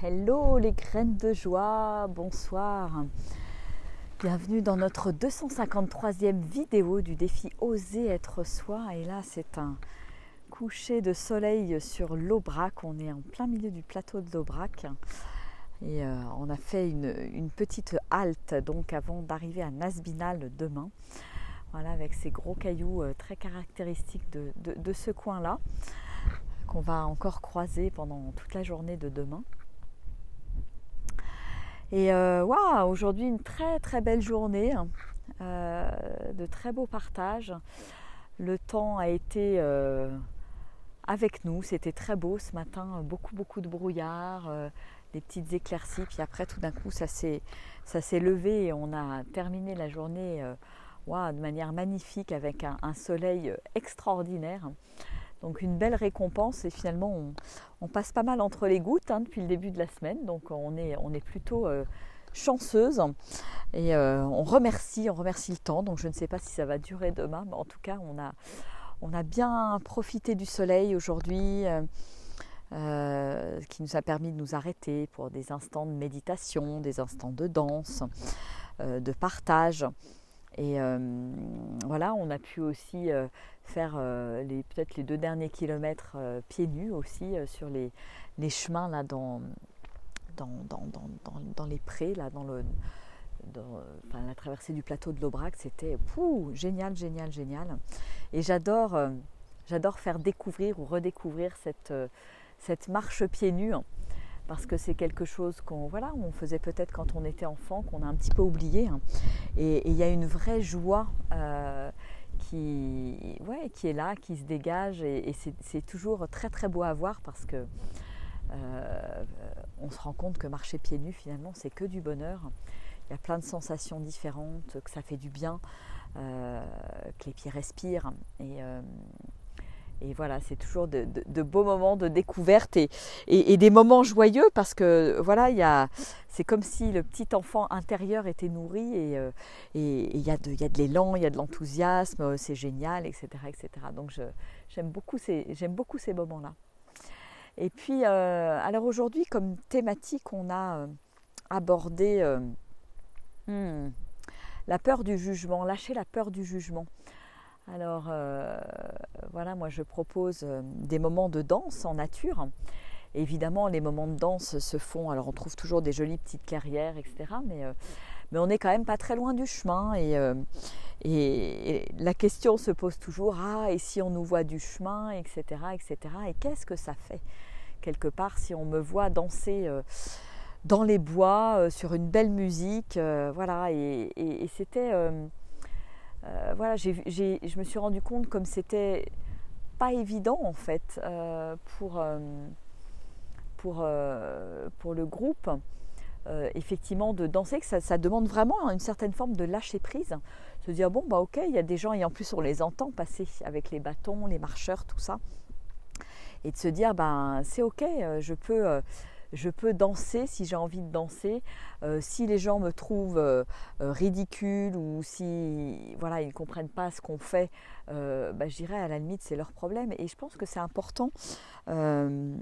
Hello les graines de joie, bonsoir. Bienvenue dans notre 253e vidéo du défi Oser être soi. Et là c'est un coucher de soleil sur l'Aubrac. On est en plein milieu du plateau de l'Aubrac. Et on a fait une petite halte donc avant d'arriver à Nazbinal demain. Voilà, avec ces gros cailloux très caractéristiques de ce coin-là, qu'on va encore croiser pendant toute la journée de demain. Et waouh, aujourd'hui une très très belle journée, de très beaux partages. Le temps a été avec nous, c'était très beau ce matin, beaucoup de brouillard, des petites éclaircies, puis après tout d'un coup ça s'est levé et on a terminé la journée de manière magnifique avec un soleil extraordinaire. Donc une belle récompense et finalement on passe pas mal entre les gouttes depuis le début de la semaine, donc on est plutôt chanceuse et on remercie le temps. Donc je ne sais pas si ça va durer demain, mais en tout cas on a bien profité du soleil aujourd'hui, qui nous a permis de nous arrêter pour des instants de méditation, des instants de danse, de partage. Et voilà, on a pu aussi faire peut-être les 2 derniers kilomètres pieds nus aussi sur les chemins là dans les prés, là la traversée du plateau de l'Aubrac. C'était génial. Et j'adore faire découvrir ou redécouvrir cette marche pieds nus. Parce que c'est quelque chose qu'on faisait peut-être quand on était enfant, qu'on a un petit peu oublié. Et il y a une vraie joie qui est là, qui se dégage. Et c'est toujours très très beau à voir parce que on se rend compte que marcher pieds nus, finalement, c'est que du bonheur. Il y a plein de sensations différentes, que ça fait du bien, que les pieds respirent. Et voilà, c'est toujours de beaux moments de découverte et des moments joyeux parce que voilà, c'est comme si le petit enfant intérieur était nourri et il y a de l'élan, il y a de l'enthousiasme, c'est génial, etc. Donc j'aime beaucoup ces moments-là. Et puis, alors aujourd'hui, comme thématique, on a abordé la peur du jugement, lâcher la peur du jugement. Alors voilà, moi je propose des moments de danse en nature. Évidemment, les moments de danse se font, alors on trouve toujours des jolies petites clairières, etc. Mais on n'est quand même pas très loin du chemin. Et la question se pose toujours, et si on nous voit du chemin, etc. Et qu'est-ce que ça fait quelque part si on me voit danser dans les bois, sur une belle musique, voilà. Et c'était... je me suis rendu compte comme c'était pas évident en fait pour le groupe, effectivement, de danser, que ça demande vraiment une certaine forme de lâcher prise, se dire ok, il y a des gens et en plus on les entend passer avec les bâtons, les marcheurs, tout ça, et de se dire c'est ok, je peux danser si j'ai envie de danser. Si les gens me trouvent ridicule ou si ils ne comprennent pas ce qu'on fait, je dirais à la limite c'est leur problème. Et je pense que c'est important de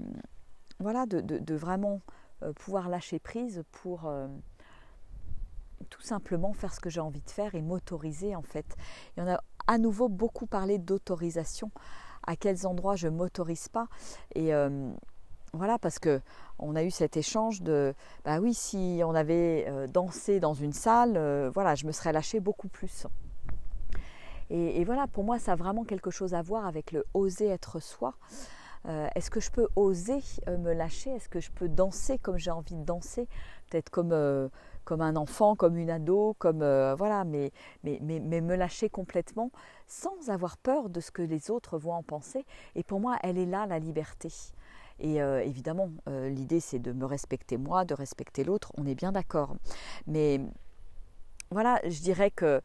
vraiment pouvoir lâcher prise pour tout simplement faire ce que j'ai envie de faire et m'autoriser en fait. Et on a à nouveau beaucoup parlé d'autorisation. À quels endroits je ne m'autorise pas. Et voilà, parce qu'on a eu cet échange de oui, si on avait dansé dans une salle, je me serais lâchée beaucoup plus. Et voilà, pour moi, ça a vraiment quelque chose à voir avec le oser être soi. Est-ce que je peux oser me lâcher? Est-ce que je peux danser comme j'ai envie de danser? Peut-être comme un enfant, comme une ado, mais me lâcher complètement sans avoir peur de ce que les autres vont en penser. Et pour moi, elle est là, la liberté. Et évidemment, l'idée c'est de me respecter moi, de respecter l'autre, on est bien d'accord. Mais voilà, je dirais que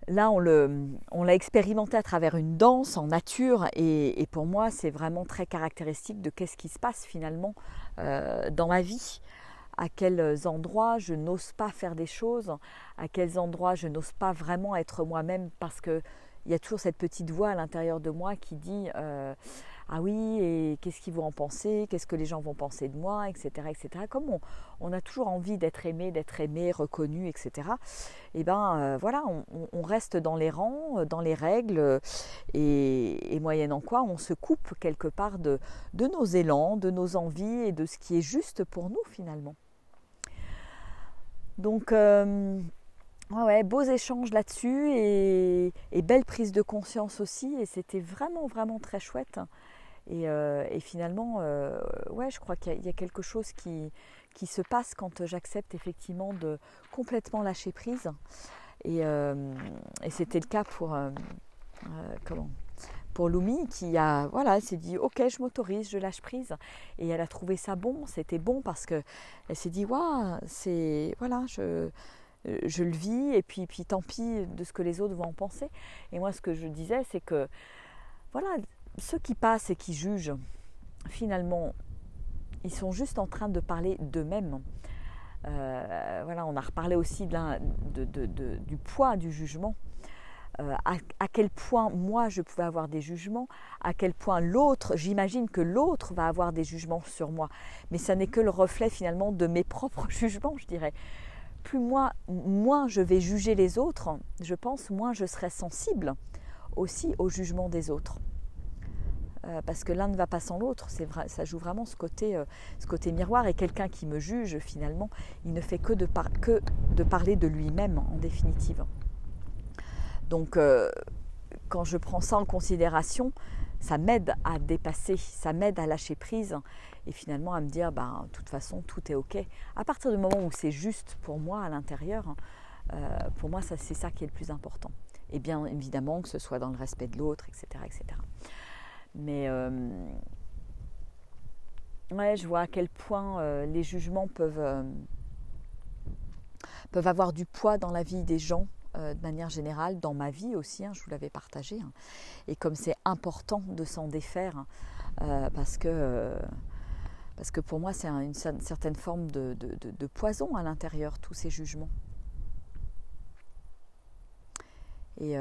là on l'a expérimenté à travers une danse en nature et pour moi c'est vraiment très caractéristique de qu'est-ce qui se passe finalement dans ma vie. À quels endroits je n'ose pas faire des choses, à quels endroits je n'ose pas vraiment être moi-même parce que il y a toujours cette petite voix à l'intérieur de moi qui dit ah oui, et qu'est-ce qu'ils vont en penser, qu'est-ce que les gens vont penser de moi, etc. etc. Comme on a toujours envie d'être aimé, reconnu, etc. Et ben voilà, on reste dans les rangs, dans les règles, et moyennant quoi on se coupe quelque part de nos élans, de nos envies et de ce qui est juste pour nous finalement. Donc ouais, beaux échanges là-dessus et belle prise de conscience aussi, et c'était vraiment vraiment très chouette. Et finalement, ouais, je crois qu'il y a quelque chose qui se passe quand j'accepte effectivement de complètement lâcher prise. Et c'était le cas pour Loumi, qui a, voilà, s'est dit ok, je m'autorise, je lâche prise, et elle a trouvé ça bon. C'était bon parce que elle s'est dit waouh, c'est voilà, je le vis, et puis tant pis de ce que les autres vont en penser. Et moi, ce que je disais, c'est que voilà, ceux qui passent et qui jugent, finalement, ils sont juste en train de parler d'eux-mêmes. Voilà, on a reparlé aussi du poids du jugement. À quel point moi je pouvais avoir des jugements, à quel point l'autre, j'imagine que l'autre va avoir des jugements sur moi. Mais ça n'est que le reflet finalement de mes propres jugements, je dirais. Plus moins je vais juger les autres, je pense, moins je serai sensible aussi au jugement des autres. Parce que l'un ne va pas sans l'autre, c'est vrai, ça joue vraiment ce côté miroir, et quelqu'un qui me juge finalement, il ne fait que de parler de lui-même en définitive. Donc quand je prends ça en considération, ça m'aide à dépasser, ça m'aide à lâcher prise, et finalement à me dire, de toute façon tout est ok. À partir du moment où c'est juste pour moi à l'intérieur, pour moi c'est ça qui est le plus important. Et bien évidemment que ce soit dans le respect de l'autre, etc. etc. Mais ouais, je vois à quel point les jugements peuvent avoir du poids dans la vie des gens, de manière générale, dans ma vie aussi, je vous l'avais partagé. Et comme c'est important de s'en défaire, parce que pour moi c'est une certaine forme de poison à l'intérieur, tous ces jugements. Et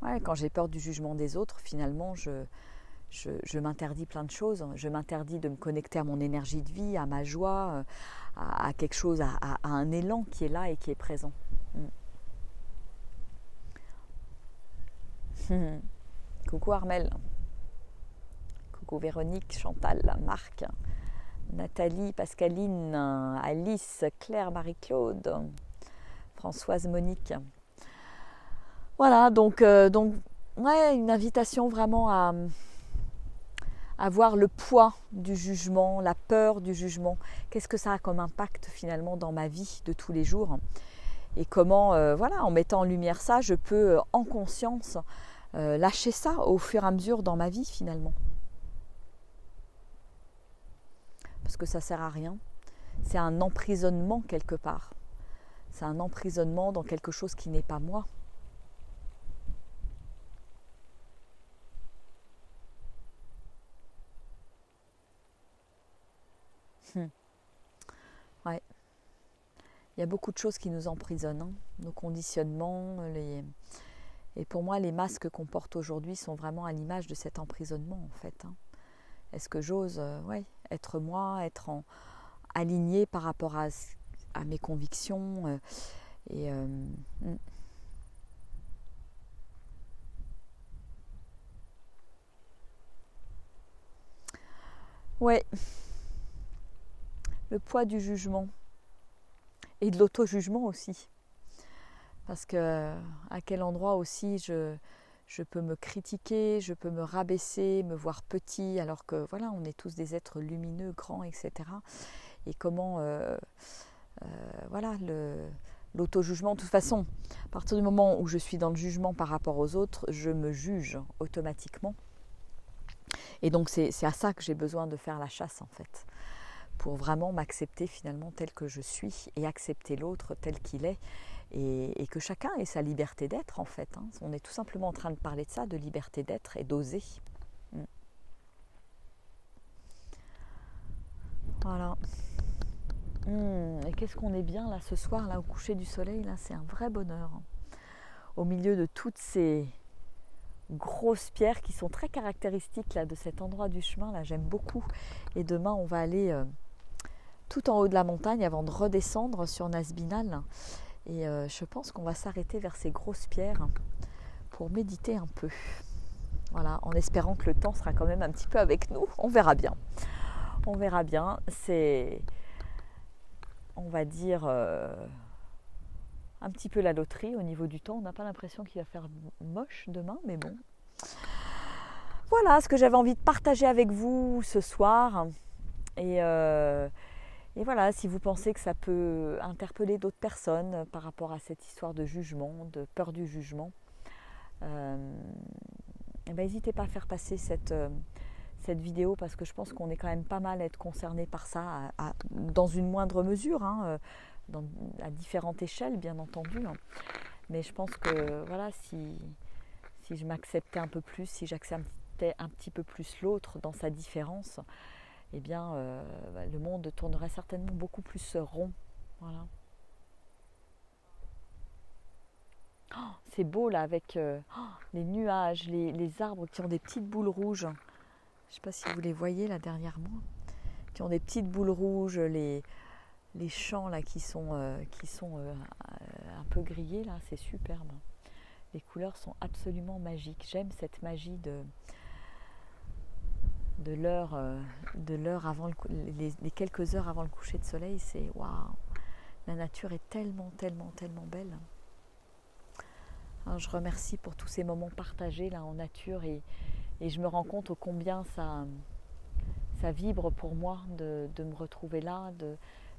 ouais, quand j'ai peur du jugement des autres, finalement, je m'interdis plein de choses. Je m'interdis de me connecter à mon énergie de vie, à ma joie, à quelque chose, à un élan qui est là et qui est présent. Coucou Armel. Coucou Véronique, Chantal, Marc, Nathalie, Pascaline, Alice, Claire, Marie-Claude, Françoise, Monique. Voilà, donc ouais, une invitation vraiment à voir le poids du jugement, la peur du jugement. Qu'est-ce que ça a comme impact finalement dans ma vie de tous les jours, et comment, voilà, en mettant en lumière ça, je peux en conscience lâcher ça au fur et à mesure dans ma vie finalement. Parce que ça sert à rien. C'est un emprisonnement quelque part. C'est un emprisonnement dans quelque chose qui n'est pas moi. Ouais. Il y a beaucoup de choses qui nous emprisonnent, nos conditionnements, et pour moi les masques qu'on porte aujourd'hui sont vraiment à l'image de cet emprisonnement en fait. Est-ce que j'ose être moi, être aligné par rapport à mes convictions, ouais, le poids du jugement et de l'auto-jugement aussi, parce que à quel endroit aussi je peux me critiquer, je peux me rabaisser, me voir petit, alors que voilà, on est tous des êtres lumineux, grands, etc. Et comment voilà, l'auto-jugement, de toute façon, à partir du moment où je suis dans le jugement par rapport aux autres, je me juge automatiquement. Et donc c'est à ça que j'ai besoin de faire la chasse en fait, pour vraiment m'accepter finalement tel que je suis, et accepter l'autre tel qu'il est, et que chacun ait sa liberté d'être en fait. On est tout simplement en train de parler de ça, de liberté d'être et d'oser. Voilà. Et qu'est-ce qu'on est bien là ce soir, là au coucher du soleil, là c'est un vrai bonheur. Au milieu de toutes ces grosses pierres qui sont très caractéristiques là, de cet endroit du chemin. Là, j'aime beaucoup. Et demain, on va aller tout en haut de la montagne avant de redescendre sur Nasbinal. Et je pense qu'on va s'arrêter vers ces grosses pierres pour méditer un peu. Voilà, en espérant que le temps sera quand même un petit peu avec nous. On verra bien. On verra bien. C'est, on va dire, un petit peu la loterie au niveau du temps. On n'a pas l'impression qu'il va faire moche demain, mais bon. Voilà ce que j'avais envie de partager avec vous ce soir. Et voilà, si vous pensez que ça peut interpeller d'autres personnes par rapport à cette histoire de jugement, de peur du jugement, n'hésitez pas à faire passer cette vidéo parce que je pense qu'on est quand même pas mal à être concerné par ça, dans une moindre mesure, à différentes échelles bien entendu. Mais je pense que voilà, si je m'acceptais un peu plus, si j'acceptais un petit peu plus l'autre dans sa différence, eh bien le monde tournerait certainement beaucoup plus rond. Voilà. Oh, c'est beau là avec les nuages, les arbres qui ont des petites boules rouges. Je ne sais pas si vous les voyez là dernièrement, qui ont des petites boules rouges, les champs là qui sont un peu grillés là, c'est superbe. Les couleurs sont absolument magiques. J'aime cette magie de l'heure avant les quelques heures avant le coucher de soleil. C'est waouh, la nature est tellement belle. Alors, je remercie pour tous ces moments partagés là en nature et je me rends compte au combien ça vibre pour moi de me retrouver là,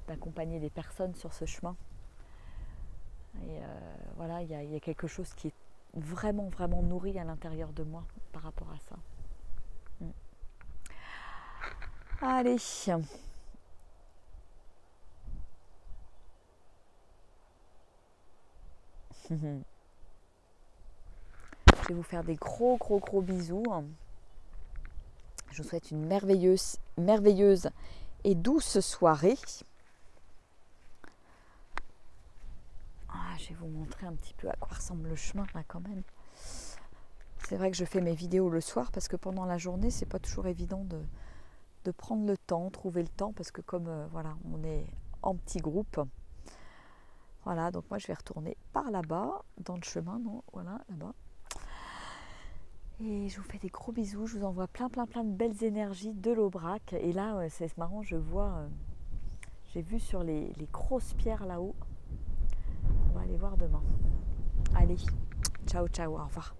d'accompagner des personnes sur ce chemin. Et voilà, il y a quelque chose qui est vraiment nourri à l'intérieur de moi par rapport à ça. Allez. Je vais vous faire des gros bisous. Je vous souhaite une merveilleuse et douce soirée. Je vais vous montrer un petit peu à quoi ressemble le chemin là quand même. C'est vrai que je fais mes vidéos le soir parce que pendant la journée, c'est pas toujours évident de prendre le temps, trouver le temps parce que comme voilà, on est en petit groupe. Voilà, donc moi je vais retourner par là-bas, dans le chemin, non, voilà, là-bas. Et je vous fais des gros bisous, je vous envoie plein de belles énergies de l'Aubrac. Et là, c'est marrant, je vois, j'ai vu sur les grosses pierres là-haut. On va aller voir demain. Allez, ciao, au revoir.